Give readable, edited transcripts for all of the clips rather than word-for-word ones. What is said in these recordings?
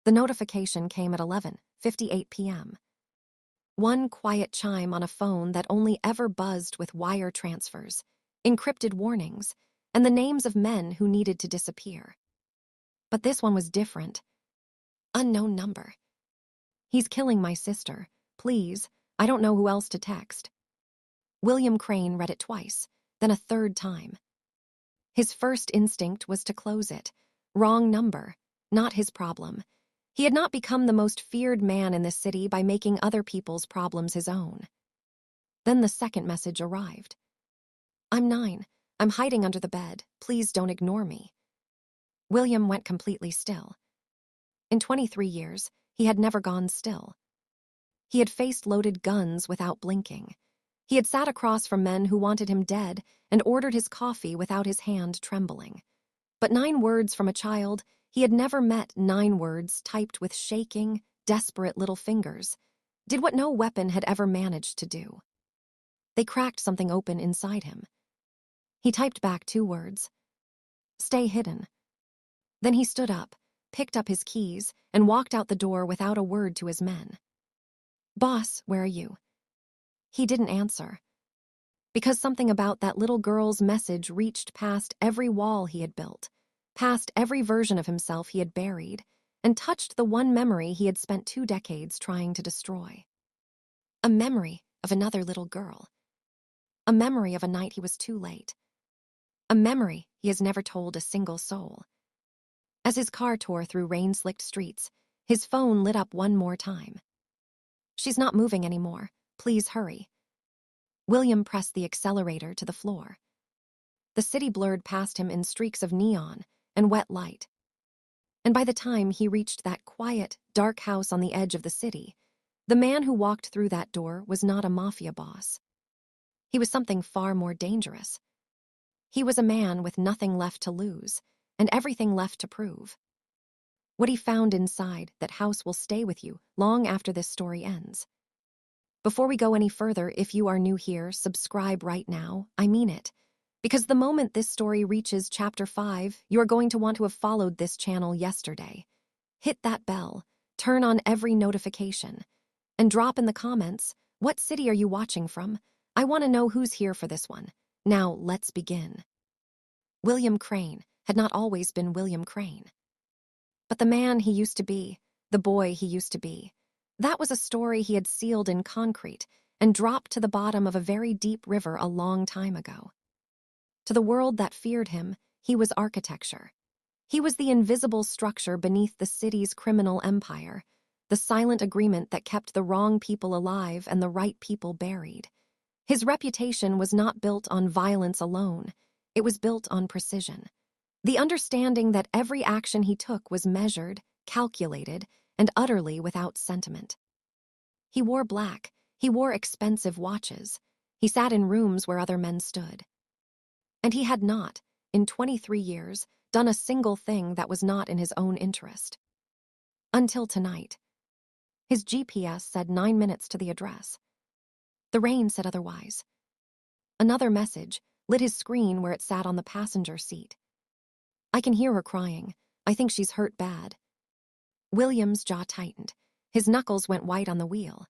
The notification came at 11:58 p.m. One quiet chime on a phone that only ever buzzed with wire transfers, encrypted warnings, and the names of men who needed to disappear. But this one was different. Unknown number. He's killing my sister. Please, I don't know who else to text. William Crane read it twice, then a third time. His first instinct was to close it. Wrong number, not his problem. He had not become the most feared man in this city by making other people's problems his own. Then the second message arrived. I'm 9. I'm hiding under the bed. Please don't ignore me. William went completely still. In 23 years, he had never gone still. He had faced loaded guns without blinking. He had sat across from men who wanted him dead and ordered his coffee without his hand trembling. But 9 words from a child, he had never met 9 words typed with shaking, desperate little fingers, did what no weapon had ever managed to do. They cracked something open inside him. He typed back 2 words. Stay hidden. Then he stood up, picked up his keys, and walked out the door without a word to his men. Boss, where are you? He didn't answer. Because something about that little girl's message reached past every wall he had built, past every version of himself he had buried, and touched the one memory he had spent 2 decades trying to destroy. A memory of another little girl. A memory of a night he was too late. A memory he has never told a single soul. As his car tore through rain-slicked streets, his phone lit up one more time. She's not moving anymore. Please hurry. William pressed the accelerator to the floor. The city blurred past him in streaks of neon and wet light. And by the time he reached that quiet, dark house on the edge of the city, the man who walked through that door was not a mafia boss. He was something far more dangerous. He was a man with nothing left to lose and everything left to prove. What he found inside that house will stay with you long after this story ends. Before we go any further, if you are new here, subscribe right now. I mean it. Because the moment this story reaches chapter 5, you are going to want to have followed this channel yesterday. Hit that bell, turn on every notification, and drop in the comments, what city are you watching from? I want to know who's here for this one. Now, let's begin. William Crane had not always been William Crane. But the man he used to be, the boy he used to be, that was a story he had sealed in concrete and dropped to the bottom of a very deep river a long time ago. To the world that feared him, he was architecture. He was the invisible structure beneath the city's criminal empire, the silent agreement that kept the wrong people alive and the right people buried. His reputation was not built on violence alone. It was built on precision. The understanding that every action he took was measured, calculated, and utterly without sentiment. He wore black. He wore expensive watches. He sat in rooms where other men stood. And he had not, in 23 years, done a single thing that was not in his own interest. Until tonight. His GPS said 9 minutes to the address. The rain said otherwise. Another message lit his screen where it sat on the passenger seat. I can hear her crying. I think she's hurt bad. William's jaw tightened. His knuckles went white on the wheel.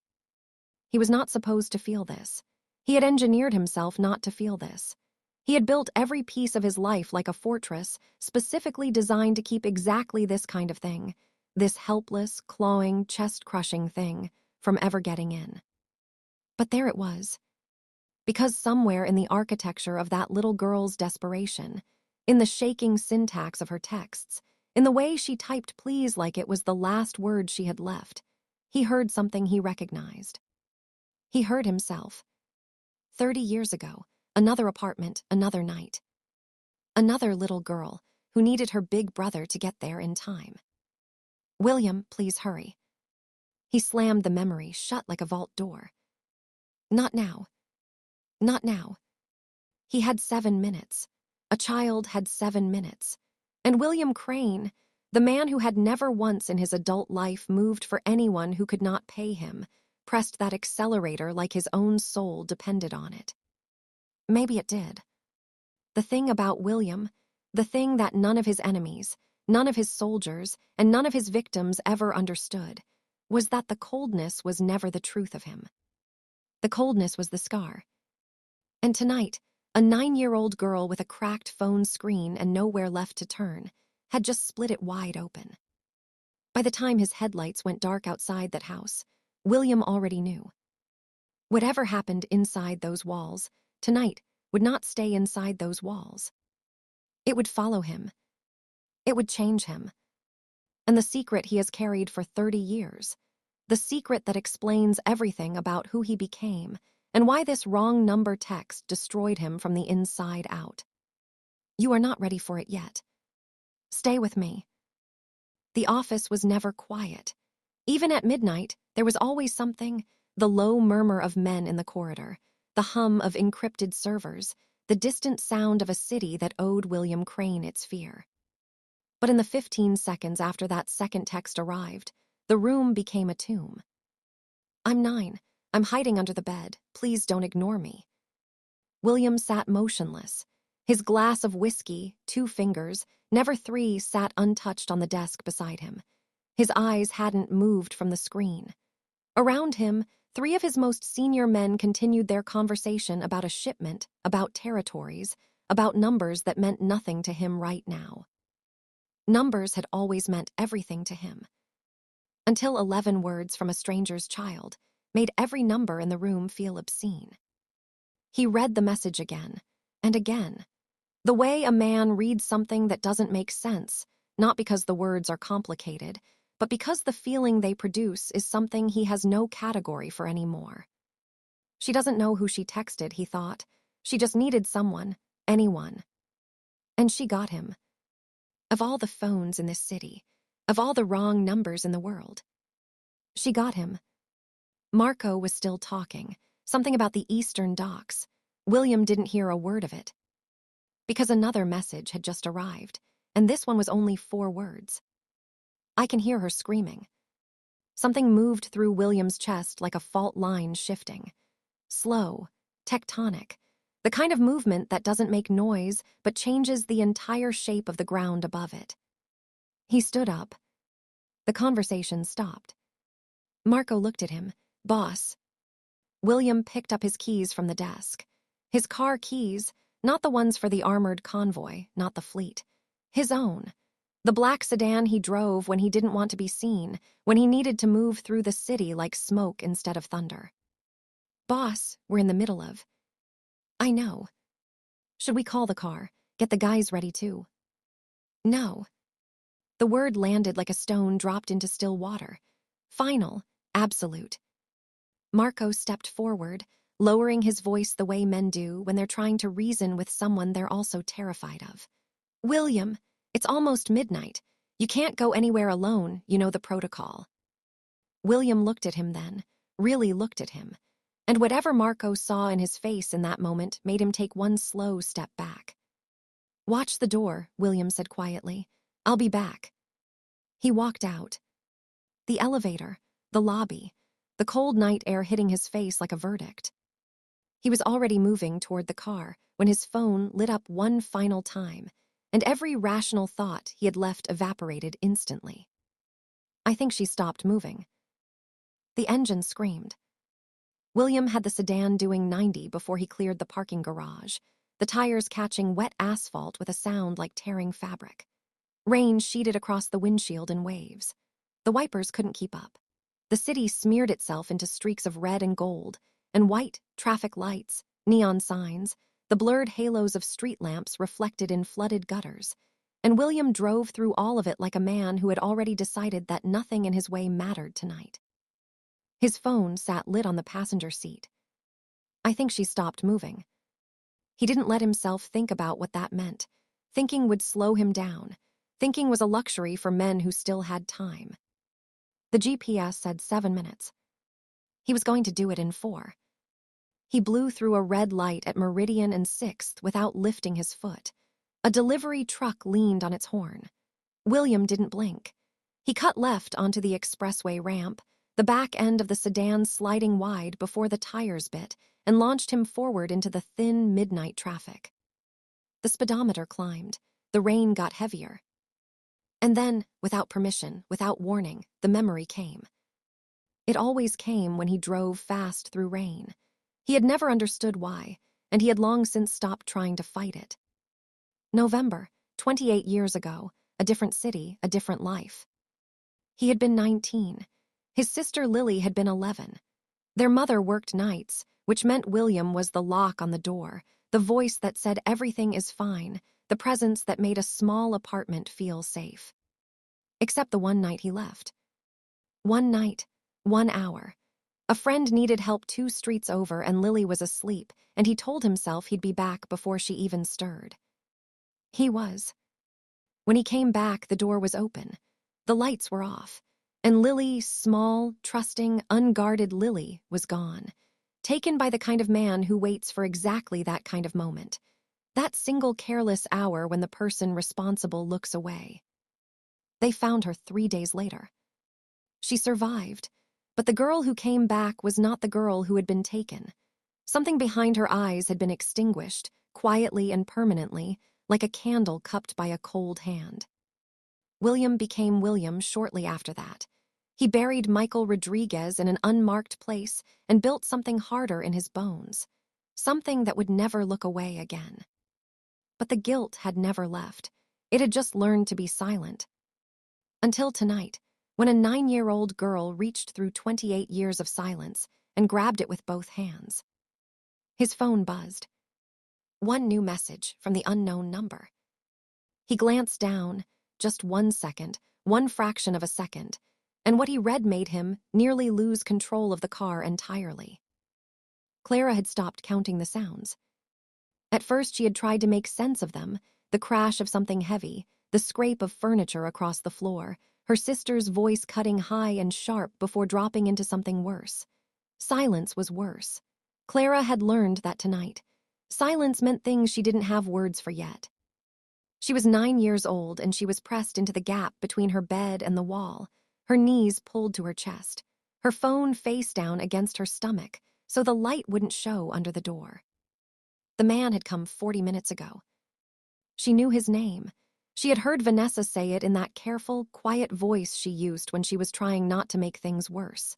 He was not supposed to feel this. He had engineered himself not to feel this. He had built every piece of his life like a fortress, specifically designed to keep exactly this kind of thing, this helpless, clawing, chest-crushing thing, from ever getting in. But there it was. Because somewhere in the architecture of that little girl's desperation, in the shaking syntax of her texts, in the way she typed please like it was the last word she had left, he heard something he recognized. He heard himself. 30 years ago, another apartment, another night. Another little girl who needed her big brother to get there in time. William, please hurry. He slammed the memory shut like a vault door. Not now. Not now. He had 7 minutes. A child had 7 minutes. And William Crane, the man who had never once in his adult life moved for anyone who could not pay him, pressed that accelerator like his own soul depended on it. Maybe it did. The thing about William, the thing that none of his enemies, none of his soldiers and none of his victims ever understood, was that the coldness was never the truth of him. The coldness was the scar. And tonight, a 9-year-old girl with a cracked phone screen and nowhere left to turn had just split it wide open. By the time his headlights went dark outside that house, William already knew. Whatever happened inside those walls, tonight would not stay inside those walls. It would follow him. It would change him. And the secret he has carried for 30 years, the secret that explains everything about who he became and why this wrong number text destroyed him from the inside out. You are not ready for it yet. Stay with me. The office was never quiet. Even at midnight, there was always something, the low murmur of men in the corridor, the hum of encrypted servers, the distant sound of a city that owed William Crane its fear. But in the 15 seconds after that second text arrived, the room became a tomb. I'm 9. I'm hiding under the bed. Please don't ignore me. William sat motionless. His glass of whiskey, 2 fingers, never 3, sat untouched on the desk beside him. His eyes hadn't moved from the screen. Around him, 3 of his most senior men continued their conversation about a shipment, about territories, about numbers that meant nothing to him right now. Numbers had always meant everything to him. Until 11 words from a stranger's child made every number in the room feel obscene. He read the message again and again. The way a man reads something that doesn't make sense, not because the words are complicated, but because the feeling they produce is something he has no category for anymore. She doesn't know who she texted, he thought. She just needed someone, anyone. And she got him. Of all the phones in this city, of all the wrong numbers in the world. She got him. Marco was still talking, something about the Eastern Docks. William didn't hear a word of it. Because another message had just arrived, and this one was only 4 words. I can hear her screaming. Something moved through William's chest like a fault line shifting. Slow, tectonic, the kind of movement that doesn't make noise but changes the entire shape of the ground above it. He stood up. The conversation stopped. Marco looked at him. Boss. William picked up his keys from the desk. His car keys, not the ones for the armored convoy, not the fleet. His own. The black sedan he drove when he didn't want to be seen, when he needed to move through the city like smoke instead of thunder. Boss, we're in the middle of. I know. Should we call the car? Get the guys ready too? No. The word landed like a stone dropped into still water. Final, absolute. Marco stepped forward, lowering his voice the way men do when they're trying to reason with someone they're also terrified of. William, it's almost midnight. You can't go anywhere alone, you know the protocol. William looked at him then, really looked at him. And whatever Marco saw in his face in that moment made him take one slow step back. Watch the door, William said quietly. I'll be back. He walked out. The elevator, the lobby, the cold night air hitting his face like a verdict. He was already moving toward the car when his phone lit up one final time, and every rational thought he had left evaporated instantly. I think she stopped moving. The engine screamed. William had the sedan doing 90 before he cleared the parking garage, the tires catching wet asphalt with a sound like tearing fabric. Rain sheeted across the windshield in waves. The wipers couldn't keep up. The city smeared itself into streaks of red and gold, and white traffic lights, neon signs, the blurred halos of street lamps reflected in flooded gutters, and William drove through all of it like a man who had already decided that nothing in his way mattered tonight. His phone sat lit on the passenger seat. I think she stopped moving. He didn't let himself think about what that meant. Thinking would slow him down. Thinking was a luxury for men who still had time. The GPS said 7 minutes. He was going to do it in 4. He blew through a red light at Meridian and 6th without lifting his foot. A delivery truck leaned on its horn. William didn't blink. He cut left onto the expressway ramp, the back end of the sedan sliding wide before the tires bit, and launched him forward into the thin midnight traffic. The speedometer climbed. The rain got heavier. And then, without permission, without warning, the memory came. It always came when he drove fast through rain. He had never understood why, and he had long since stopped trying to fight it. November, 28 years ago, a different city, a different life. He had been 19. His sister Lily had been 11. Their mother worked nights, which meant William was the lock on the door, the voice that said everything is fine, the presence that made a small apartment feel safe. Except the one night he left. One night, 1 hour. A friend needed help 2 streets over and Lily was asleep, and he told himself he'd be back before she even stirred. He was. When he came back, the door was open. The lights were off, and Lily, small, trusting, unguarded Lily, was gone, taken by the kind of man who waits for exactly that kind of moment, that single careless hour when the person responsible looks away. They found her 3 days later. She survived, but the girl who came back was not the girl who had been taken. Something behind her eyes had been extinguished, quietly and permanently, like a candle cupped by a cold hand. William became William shortly after that. He buried Michael Rodriguez in an unmarked place and built something harder in his bones, something that would never look away again. But the guilt had never left. It had just learned to be silent. Until tonight, when a 9-year-old girl reached through 28 years of silence and grabbed it with both hands. His phone buzzed. One new message from the unknown number. He glanced down, just 1 second, one fraction of a second, and what he read made him nearly lose control of the car entirely. Clara had stopped counting the sounds. At first she had tried to make sense of them, the crash of something heavy, the scrape of furniture across the floor, her sister's voice cutting high and sharp before dropping into something worse. Silence was worse. Clara had learned that tonight. Silence meant things she didn't have words for yet. She was 9 years old and she was pressed into the gap between her bed and the wall, her knees pulled to her chest, her phone face down against her stomach so the light wouldn't show under the door. The man had come 40 minutes ago. She knew his name. She had heard Vanessa say it in that careful, quiet voice she used when she was trying not to make things worse.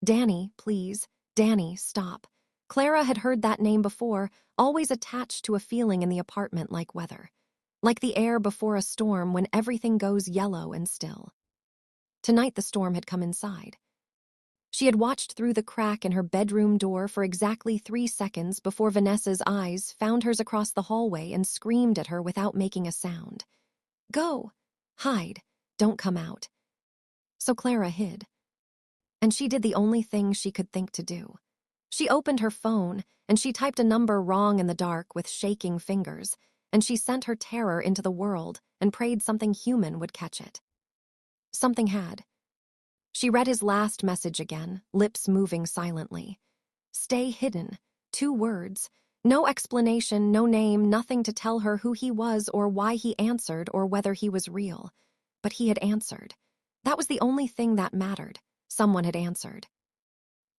Danny, please. Danny, stop. Clara had heard that name before, always attached to a feeling in the apartment like weather. Like the air before a storm when everything goes yellow and still. Tonight the storm had come inside. She had watched through the crack in her bedroom door for exactly 3 seconds before Vanessa's eyes found hers across the hallway and screamed at her without making a sound. Go! Hide! Don't come out. So Clara hid. And she did the only thing she could think to do. She opened her phone, and she typed a number wrong in the dark with shaking fingers, and she sent her terror into the world and prayed something human would catch it. Something had. She read his last message again, lips moving silently. Stay hidden. 2 words. No explanation, no name, nothing to tell her who he was or why he answered or whether he was real. But he had answered. That was the only thing that mattered. Someone had answered.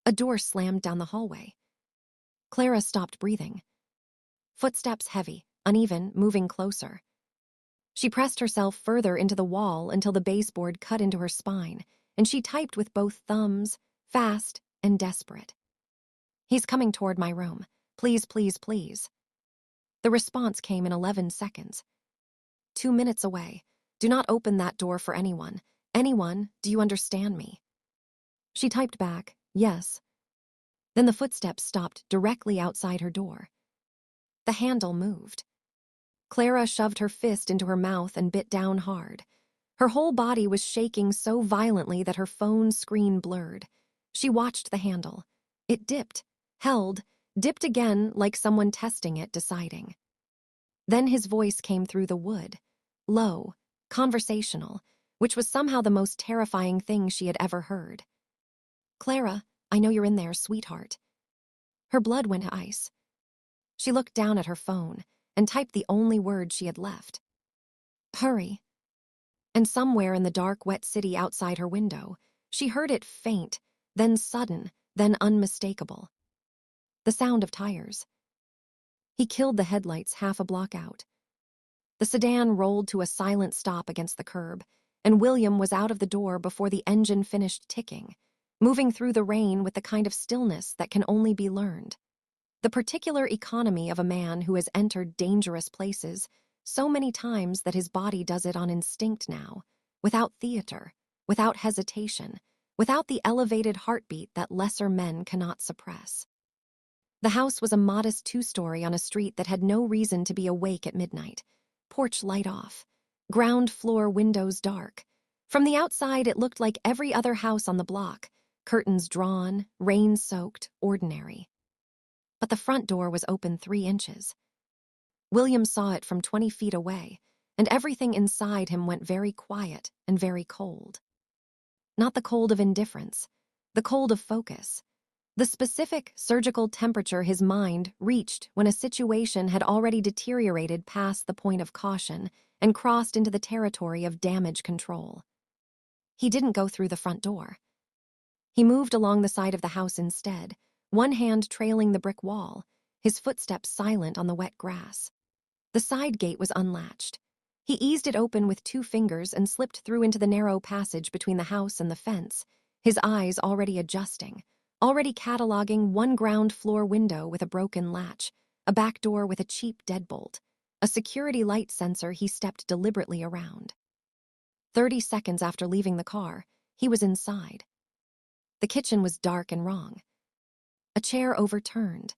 A door slammed down the hallway. Clara stopped breathing. Footsteps heavy, uneven, moving closer. She pressed herself further into the wall until the baseboard cut into her spine, and she typed with both thumbs, fast and desperate. He's coming toward my room. Please, please, please. The response came in 11 seconds. 2 minutes away. Do not open that door for anyone. Anyone, do you understand me? She typed back, yes. Then the footsteps stopped directly outside her door. The handle moved. Clara shoved her fist into her mouth and bit down hard. Her whole body was shaking so violently that her phone screen blurred. She watched the handle. It dipped, held, dipped again like someone testing it, deciding. Then his voice came through the wood, low, conversational, which was somehow the most terrifying thing she had ever heard. Clara, I know you're in there, sweetheart. Her blood went to ice. She looked down at her phone and typed the only word she had left. Hurry. And somewhere in the dark, wet city outside her window, she heard it faint, then sudden, then unmistakable. The sound of tires. He killed the headlights half a block out. The sedan rolled to a silent stop against the curb, and William was out of the door before the engine finished ticking, moving through the rain with the kind of stillness that can only be learned. The particular economy of a man who has entered dangerous places so many times that his body does it on instinct now, without theater, without hesitation, without the elevated heartbeat that lesser men cannot suppress. The house was a modest two-story on a street that had no reason to be awake at midnight. Porch light off. Ground floor windows dark. From the outside, it looked like every other house on the block. Curtains drawn, rain-soaked, ordinary. But the front door was open 3 inches. William saw it from 20 feet away, and everything inside him went very quiet and very cold. Not the cold of indifference, the cold of focus. The specific surgical temperature his mind reached when a situation had already deteriorated past the point of caution and crossed into the territory of damage control. He didn't go through the front door. He moved along the side of the house instead, one hand trailing the brick wall, his footsteps silent on the wet grass. The side gate was unlatched. He eased it open with 2 fingers and slipped through into the narrow passage between the house and the fence, his eyes already adjusting, already cataloging one ground floor window with a broken latch, a back door with a cheap deadbolt, a security light sensor he stepped deliberately around. 30 seconds after leaving the car, he was inside. The kitchen was dark and wrong. A chair overturned.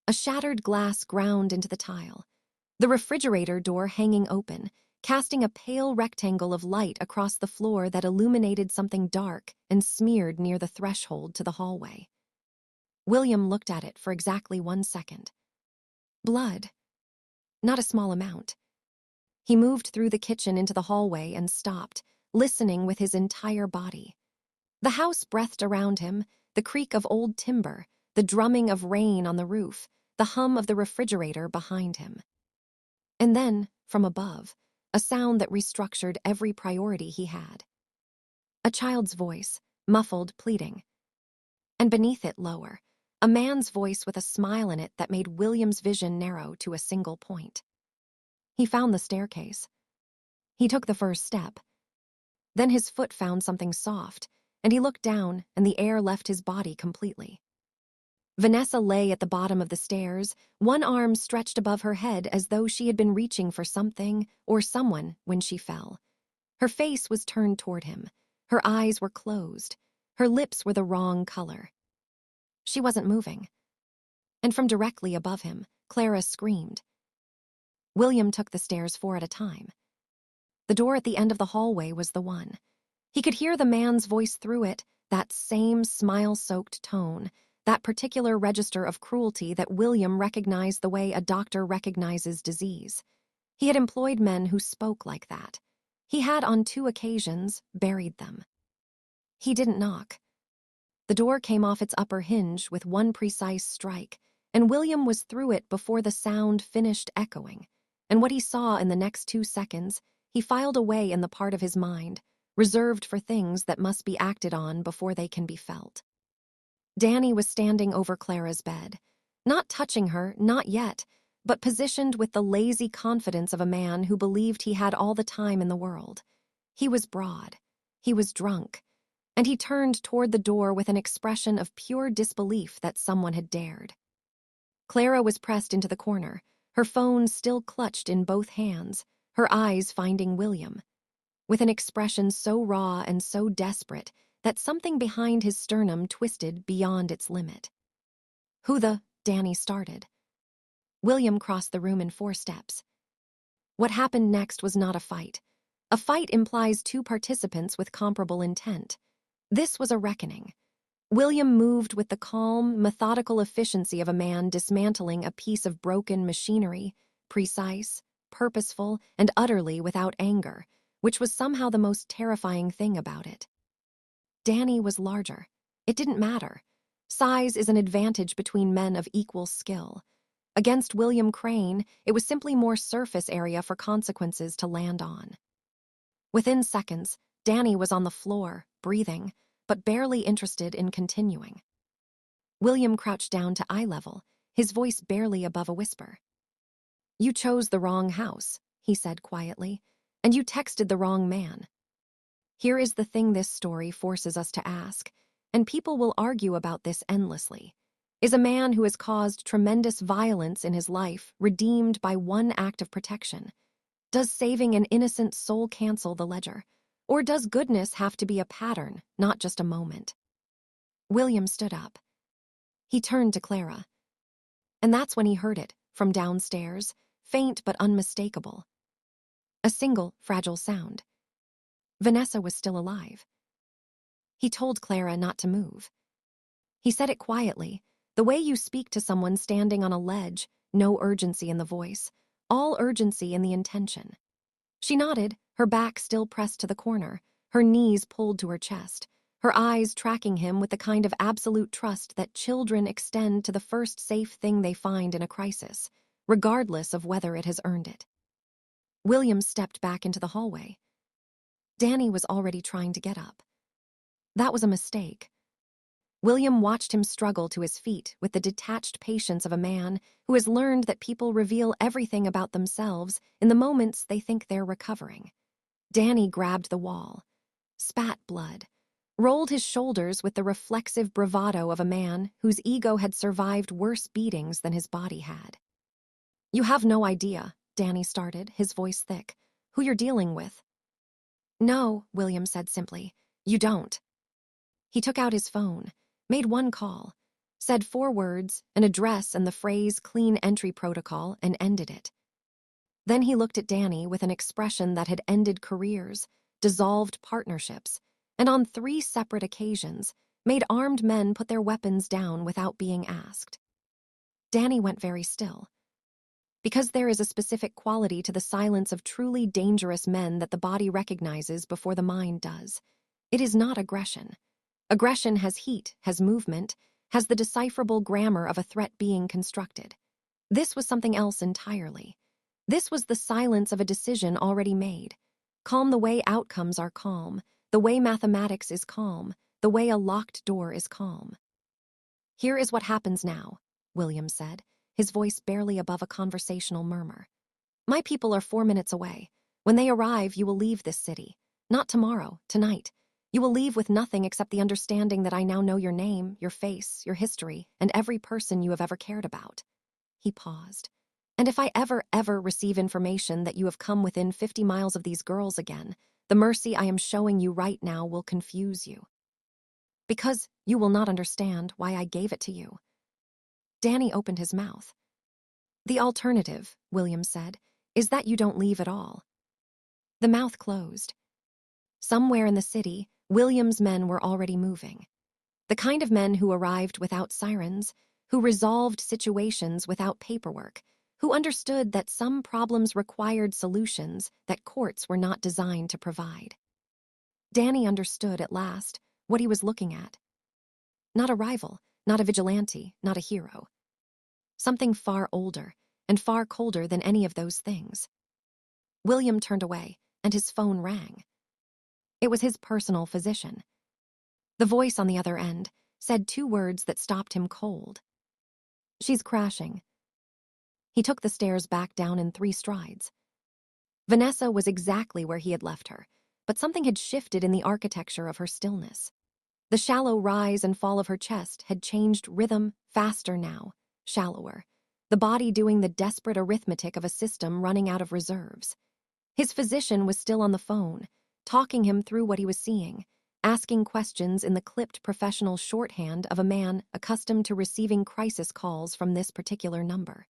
A shattered glass ground into the tile. The refrigerator door hanging open, casting a pale rectangle of light across the floor that illuminated something dark and smeared near the threshold to the hallway. William looked at it for exactly 1 second. Blood. Not a small amount. He moved through the kitchen into the hallway and stopped, listening with his entire body. The house breathed around him, the creak of old timber, the drumming of rain on the roof, the hum of the refrigerator behind him. And then, from above, a sound that restructured every priority he had. A child's voice, muffled, pleading. And beneath it, lower, a man's voice with a smile in it that made William's vision narrow to a single point. He found the staircase. He took the first step. Then his foot found something soft, and he looked down, and the air left his body completely. Vanessa lay at the bottom of the stairs, one arm stretched above her head as though she had been reaching for something or someone when she fell. Her face was turned toward him. Her eyes were closed. Her lips were the wrong color. She wasn't moving. And from directly above him, Clara screamed. William took the stairs 4 at a time. The door at the end of the hallway was the one. He could hear the man's voice through it, that same smile-soaked tone, that particular register of cruelty that William recognized the way a doctor recognizes disease. He had employed men who spoke like that. He had, on 2 occasions, buried them. He didn't knock. The door came off its upper hinge with one precise strike, and William was through it before the sound finished echoing. And what he saw in the next 2 seconds, he filed away in the part of his mind, reserved for things that must be acted on before they can be felt. Danny was standing over Clara's bed, not touching her, not yet, but positioned with the lazy confidence of a man who believed he had all the time in the world. He was broad. He was drunk. And he turned toward the door with an expression of pure disbelief that someone had dared. Clara was pressed into the corner, her phone still clutched in both hands, her eyes finding William, with an expression so raw and so desperate that something behind his sternum twisted beyond its limit. "Who the—" Danny started. William crossed the room in 4 steps. What happened next was not a fight. A fight implies 2 participants with comparable intent. This was a reckoning. William moved with the calm, methodical efficiency of a man dismantling a piece of broken machinery, precise, purposeful, and utterly without anger, which was somehow the most terrifying thing about it. Danny was larger. It didn't matter. Size is an advantage between men of equal skill. Against William Crane, it was simply more surface area for consequences to land on. Within seconds, Danny was on the floor, breathing, but barely interested in continuing. William crouched down to eye level, his voice barely above a whisper. "You chose the wrong house," he said quietly, "and you texted the wrong man." Here is the thing this story forces us to ask, and people will argue about this endlessly. Is a man who has caused tremendous violence in his life redeemed by one act of protection? Does saving an innocent soul cancel the ledger? Or does goodness have to be a pattern, not just a moment? William stood up. He turned to Clara. And that's when he heard it, from downstairs, faint but unmistakable. A single, fragile sound. Vanessa was still alive. He told Clara not to move. He said it quietly, the way you speak to someone standing on a ledge, no urgency in the voice, all urgency in the intention. She nodded, her back still pressed to the corner, her knees pulled to her chest, her eyes tracking him with the kind of absolute trust that children extend to the first safe thing they find in a crisis, regardless of whether it has earned it. William stepped back into the hallway. Danny was already trying to get up. That was a mistake. William watched him struggle to his feet with the detached patience of a man who has learned that people reveal everything about themselves in the moments they think they're recovering. Danny grabbed the wall, spat blood, rolled his shoulders with the reflexive bravado of a man whose ego had survived worse beatings than his body had. You have no idea, Danny started, his voice thick, who you're dealing with. No, William said simply, you don't. He took out his phone, made one call, said 4 words, an address and the phrase clean entry protocol, and ended it. Then he looked at Danny with an expression that had ended careers, dissolved partnerships, and on 3 separate occasions made armed men put their weapons down without being asked. Danny went very still. Because there is a specific quality to the silence of truly dangerous men that the body recognizes before the mind does. It is not aggression. Aggression has heat, has movement, has the decipherable grammar of a threat being constructed. This was something else entirely. This was the silence of a decision already made. Calm the way outcomes are calm, the way mathematics is calm, the way a locked door is calm. Here is what happens now, William said, his voice barely above a conversational murmur. My people are 4 minutes away. When they arrive, you will leave this city. Not tomorrow, tonight. You will leave with nothing except the understanding that I now know your name, your face, your history, and every person you have ever cared about. He paused. And if I ever receive information that you have come within 50 miles of these girls again, the mercy I am showing you right now will confuse you. Because you will not understand why I gave it to you. Danny opened his mouth. The alternative, William said, is that you don't leave at all. The mouth closed. Somewhere in the city, William's men were already moving. The kind of men who arrived without sirens, who resolved situations without paperwork, who understood that some problems required solutions that courts were not designed to provide. Danny understood at last what he was looking at. Not a rival, not a vigilante, not a hero. Something far older and far colder than any of those things. William turned away, and his phone rang. It was his personal physician. The voice on the other end said 2 words that stopped him cold. She's crashing. He took the stairs back down in 3 strides. Vanessa was exactly where he had left her, but something had shifted in the architecture of her stillness. The shallow rise and fall of her chest had changed rhythm, faster now, shallower, the body doing the desperate arithmetic of a system running out of reserves. His physician was still on the phone, talking him through what he was seeing, asking questions in the clipped professional shorthand of a man accustomed to receiving crisis calls from this particular number.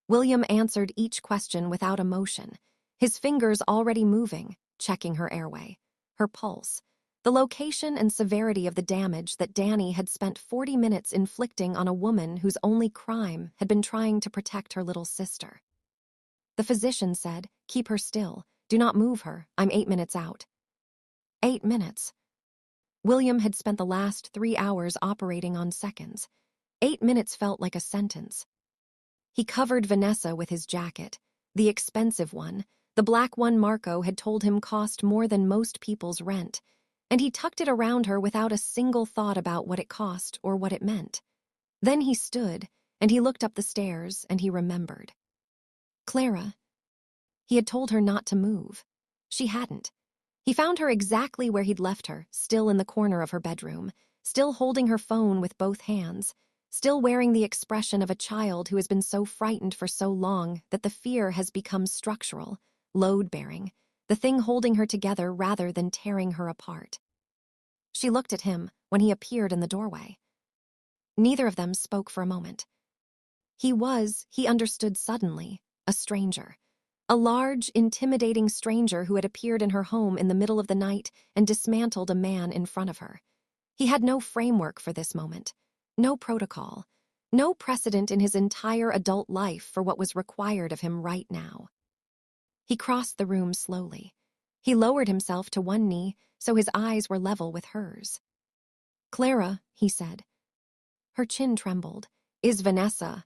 William answered each question without emotion, his fingers already moving, checking her airway, her pulse, the location and severity of the damage that Danny had spent 40 minutes inflicting on a woman whose only crime had been trying to protect her little sister. The physician said, "Keep her still. Do not move her. I'm 8 minutes out." 8 minutes. William had spent the last 3 hours operating on seconds. 8 minutes felt like a sentence. He covered Vanessa with his jacket, the expensive one, the black one Marco had told him cost more than most people's rent, and he tucked it around her without a single thought about what it cost or what it meant. Then he stood, and he looked up the stairs, and he remembered. Clara. He had told her not to move. She hadn't. He found her exactly where he'd left her, still in the corner of her bedroom, still holding her phone with both hands, still wearing the expression of a child who has been so frightened for so long that the fear has become structural, load-bearing, the thing holding her together rather than tearing her apart. She looked at him when he appeared in the doorway. Neither of them spoke for a moment. He understood suddenly, a stranger. A large, intimidating stranger who had appeared in her home in the middle of the night and dismantled a man in front of her. He had no framework for this moment, no protocol, no precedent in his entire adult life for what was required of him right now. He crossed the room slowly. He lowered himself to one knee so his eyes were level with hers. "Clara," he said. Her chin trembled. "Is Vanessa?"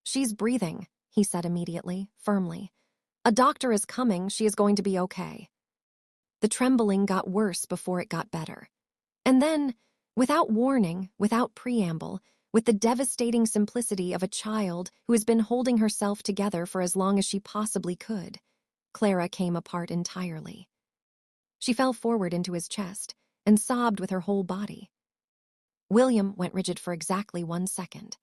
"She's breathing," he said immediately, firmly. "A doctor is coming, she is going to be okay." The trembling got worse before it got better. And then, without warning, without preamble, with the devastating simplicity of a child who has been holding herself together for as long as she possibly could, Clara came apart entirely. She fell forward into his chest and sobbed with her whole body. William went rigid for exactly 1 second.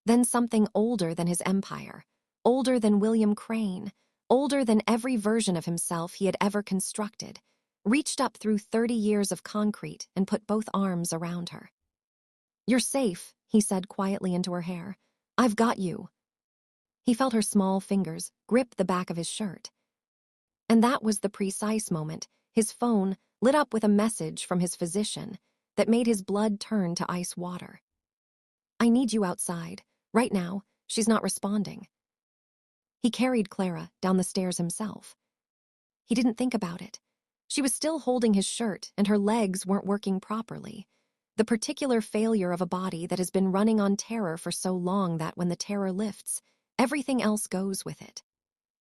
Then something older than his empire, older than William Crane, older than every version of himself he had ever constructed, reached up through 30 years of concrete and put both arms around her. "You're safe," he said quietly into her hair. "I've got you." He felt her small fingers grip the back of his shirt. And that was the precise moment his phone lit up with a message from his physician that made his blood turn to ice water. "I need you outside. Right now, she's not responding." He carried Clara down the stairs himself. He didn't think about it. She was still holding his shirt and her legs weren't working properly. The particular failure of a body that has been running on terror for so long that when the terror lifts, everything else goes with it.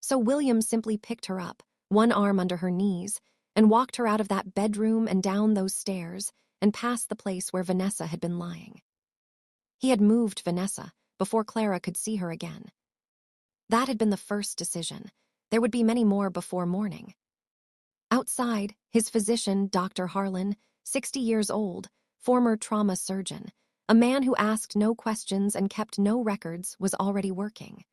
So William simply picked her up, one arm under her knees, and walked her out of that bedroom and down those stairs and past the place where Vanessa had been lying. He had moved Vanessa before Clara could see her again. That had been the first decision. There would be many more before morning. Outside, his physician, Dr. Harlan, 60 years old, former trauma surgeon, a man who asked no questions and kept no records, was already working.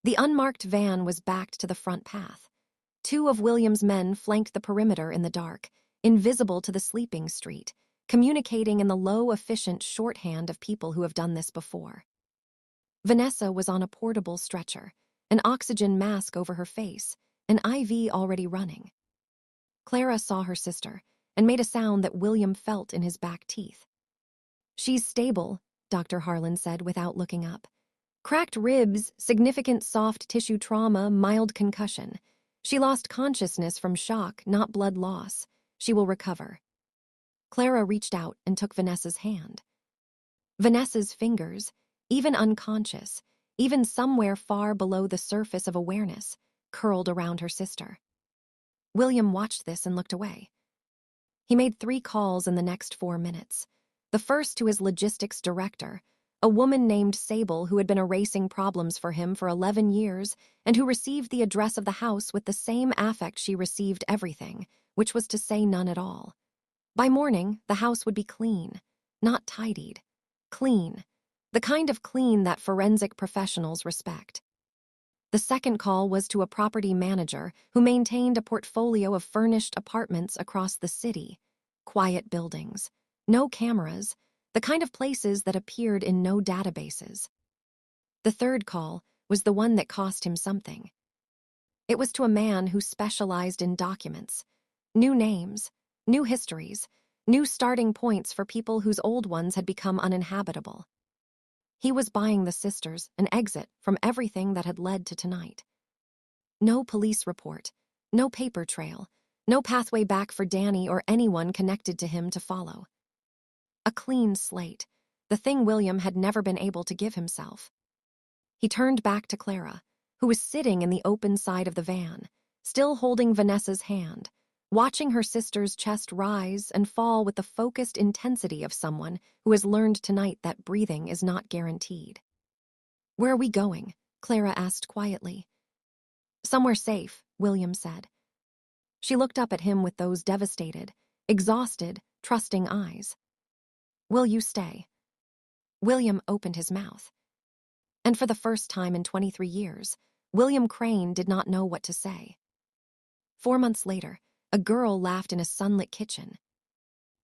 The unmarked van was backed to the front path. 2 of William's men flanked the perimeter in the dark, invisible to the sleeping street, communicating in the low, efficient shorthand of people who have done this before. Vanessa was on a portable stretcher, an oxygen mask over her face, an IV already running. Clara saw her sister and made a sound that William felt in his back teeth. "She's stable," Dr. Harlan said without looking up. "Cracked ribs, significant soft tissue trauma, mild concussion. She lost consciousness from shock, not blood loss. She will recover." Clara reached out and took Vanessa's hand. Vanessa's fingers, even unconscious, even somewhere far below the surface of awareness, curled around her sister. William watched this and looked away. He made 3 calls in the next 4 minutes. The first to his logistics director, a woman named Sable who had been erasing problems for him for 11 years and who received the address of the house with the same affect she received everything, which was to say none at all. By morning, the house would be clean, not tidied. Clean. The kind of clean that forensic professionals respect. The second call was to a property manager who maintained a portfolio of furnished apartments across the city. Quiet buildings. No cameras. The kind of places that appeared in no databases. The third call was the one that cost him something. It was to a man who specialized in documents. New names, new histories, new starting points for people whose old ones had become uninhabitable. He was buying the sisters an exit from everything that had led to tonight. No police report, no paper trail, no pathway back for Danny or anyone connected to him to follow. A clean slate, the thing William had never been able to give himself. He turned back to Clara, who was sitting in the open side of the van, still holding Vanessa's hand, watching her sister's chest rise and fall with the focused intensity of someone who has learned tonight that breathing is not guaranteed. "Where are we going?" Clara asked quietly. "Somewhere safe," William said. She looked up at him with those devastated, exhausted, trusting eyes. "Will you stay?" William opened his mouth. And for the first time in 23 years, William Crane did not know what to say. 4 months later, a girl laughed in a sunlit kitchen.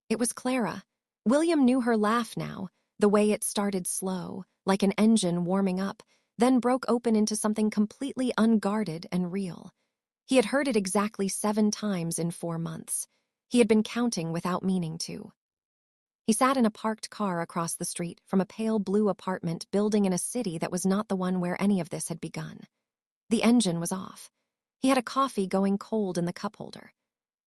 It was Clara. William knew her laugh now, the way it started slow, like an engine warming up, then broke open into something completely unguarded and real. He had heard it exactly 7 times in 4 months. He had been counting without meaning to. He sat in a parked car across the street from a pale blue apartment building in a city that was not the one where any of this had begun. The engine was off. He had a coffee going cold in the cup holder.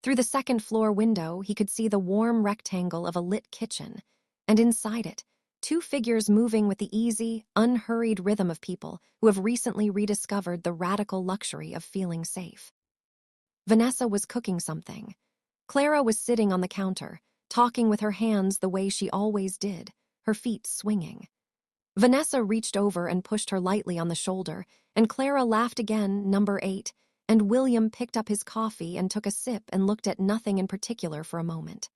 Through the second-floor window, he could see the warm rectangle of a lit kitchen, and inside it, 2 figures moving with the easy, unhurried rhythm of people who have recently rediscovered the radical luxury of feeling safe. Vanessa was cooking something. Clara was sitting on the counter, talking with her hands the way she always did, her feet swinging. Vanessa reached over and pushed her lightly on the shoulder, and Clara laughed again, number 8, and William picked up his coffee and took a sip and looked at nothing in particular for a moment.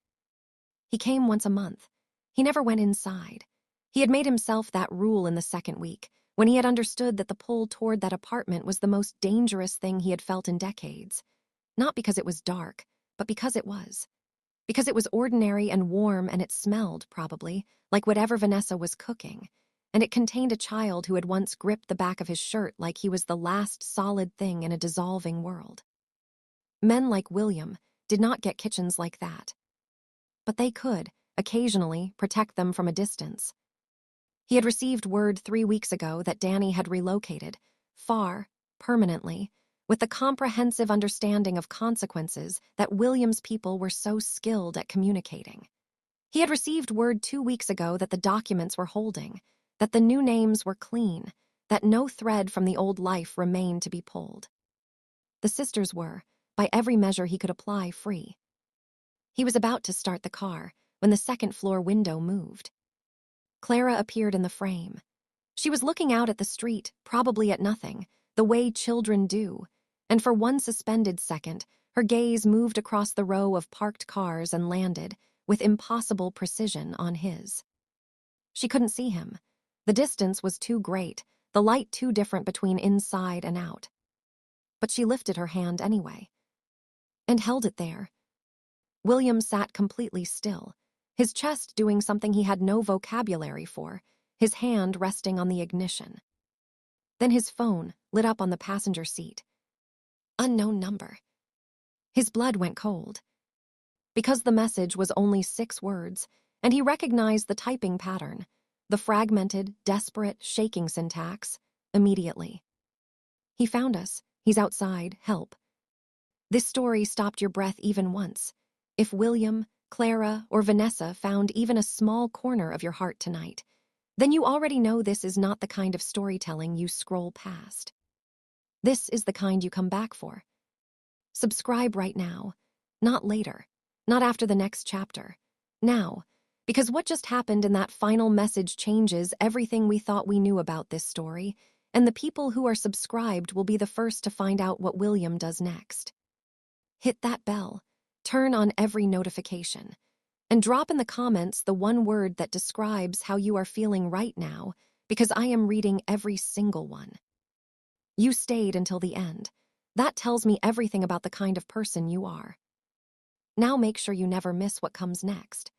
He came once a month. He never went inside. He had made himself that rule in the second week, when he had understood that the pull toward that apartment was the most dangerous thing he had felt in decades. Not because it was dark, but because it was. Because it was ordinary and warm, and it smelled, probably, like whatever Vanessa was cooking. And it contained a child who had once gripped the back of his shirt like he was the last solid thing in a dissolving world. Men like William did not get kitchens like that. But they could, occasionally, protect them from a distance. He had received word 3 weeks ago that Danny had relocated, far, permanently, with the comprehensive understanding of consequences that William's people were so skilled at communicating. He had received word 2 weeks ago that the documents were holding, that the new names were clean, that no thread from the old life remained to be pulled. The sisters were, by every measure he could apply, free. He was about to start the car when the second-floor window moved. Clara appeared in the frame. She was looking out at the street, probably at nothing, the way children do, and for one suspended second, her gaze moved across the row of parked cars and landed, with impossible precision, on his. She couldn't see him. The distance was too great, the light too different between inside and out. But she lifted her hand anyway. And held it there. William sat completely still, his chest doing something he had no vocabulary for, his hand resting on the ignition. Then his phone lit up on the passenger seat. Unknown number. His blood went cold. Because the message was only 6 words, and he recognized the typing pattern, the fragmented, desperate, shaking syntax, immediately. He found us. He's outside. Help. This story stopped your breath even once. If William, Clara, or Vanessa found even a small corner of your heart tonight, then you already know this is not the kind of storytelling you scroll past. This is the kind you come back for. Subscribe right now. Not later. Not after the next chapter. Now. Because what just happened in that final message changes everything we thought we knew about this story, and the people who are subscribed will be the first to find out what William does next. Hit that bell. Turn on every notification. And drop in the comments the one word that describes how you are feeling right now, because I am reading every single one. You stayed until the end. That tells me everything about the kind of person you are. Now make sure you never miss what comes next.